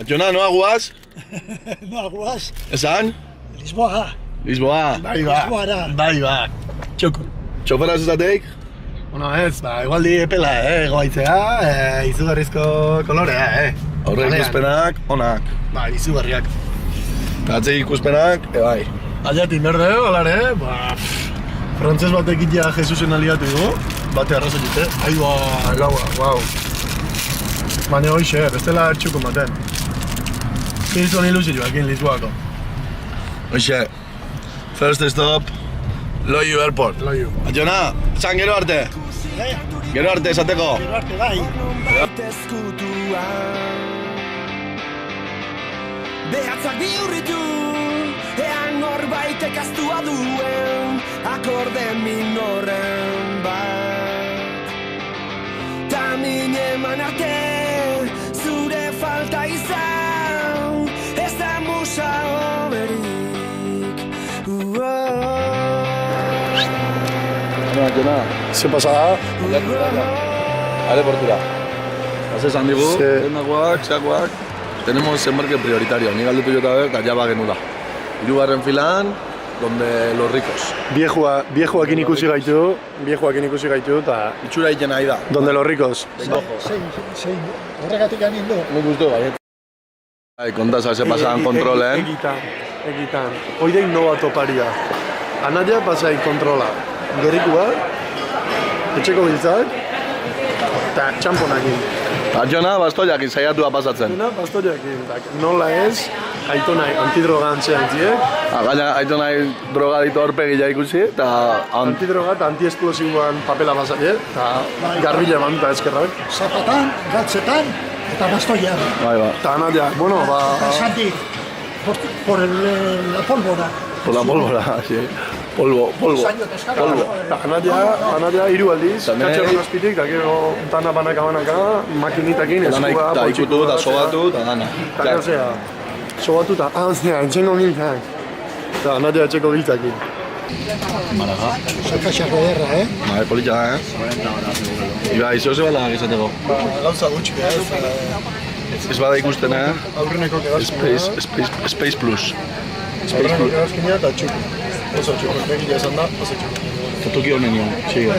Jona, noa guaz? Noa guaz? Esan? Lisboa. Lisboa. Lisboara. Bai, txoko. Txoferaz ezateik? Bueno, ez, igual di epela, goaitzea, izugarrizko kolorea, Aurre ikuspenak, onak. Bai, izugarriak. Atzei ikuspenak, bai. Aiatin berde, olare, frantzes batek itea Jesusen aliatu dugu, bate arrazo dute. Aiba, gaua, guau. Baina hoxe, bestela txuko maten. Zizuen ilusioak Lisboako. Hoxe, first stop, Loiu Airport. Loiu. Jona, esan gero arte? Gero arte esateko? Gero arte, bai. Behatzak bihurritu, ean norbaitek aztua duen akorde minoren bat. Ta min eman arte, zure falta izan, ez da musa oberik. Jona, Ze pasada? aeroportura. Haz esan digu, dendagoak, zeakoak. Tenemos embarque prioritario, ni galdetu jota eta jaba genula. Hirugarren filan, donde los ricos. Viejoakin ikusi gaitu, eta Itxura egiten nahi da. donde los ricos. Zein, horregatik ganin du. Nik uste bai. Kontasa se pasan kontrolen. Egitan. Oidein noa toparia. Anaia pasai kontrola. Gerrikua, etxeko biltzak, eta txamponakin. Jona, bastoiakin saiatua pasatzen. Jona, bastoiakin. Nola ez, aitonai antidroga antzean ziek. Gaina, aitonai drogadito aurpegila ikusi, eta... Antidroga eta antiesplosiboan papela pasatzen, eta garbila emanduta eskerrak. Zapatan, gatzetan, eta bastoian. Bai, ba. Eta anaia, bueno, Santi, por la pólvora. Por la pólvora, sí. Polvo. Eta anaia hiru aldiz, katxerron azpitik, da gero dana banaka, makinitakin, eskua, Eta ikutu, eta sobatu, eta dana. Eta gazea, sobatu eta, entxengo nintzak. Eta anaia etxeko giltzakin. Maraga. Zakaxarro derra, Bai, polita da, Iba, izo ze bala gizateko. Gauza gutxik Ez bada ikusten, Aurreneko egazkinia. Space Plus. Aurreneko egazkinia eta txuko. Oso txuko, begila esan da, oso txuko. Toki honen nion, txiga.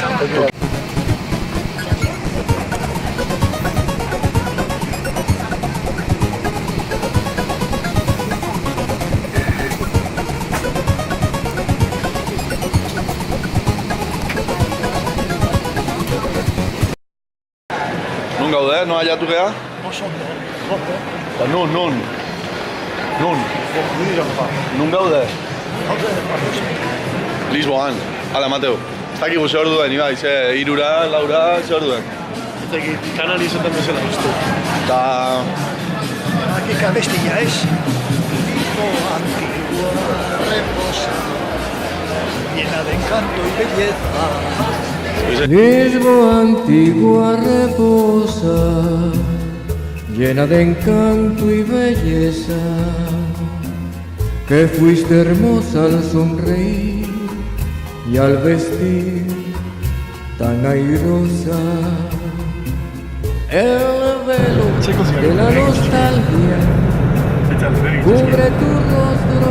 Nun gaude, no haiatu geha? Oso ondo. Eta nun. Nun gaude? Lisboan, hala Mateo. Ez dakigu ze orduen, Ibai, ze irura, laura, ze orduen. Eta kanali izaten bezala uste. Eta... Aquí cabestilla es. Lisboa antigua reposa, llena de encanto y belleza. Lisboa antigua reposa, llena de encanto y belleza, que fuiste hermosa al sonreír y al vestir tan airosa. El velo de la nostalgia cubre tu rostro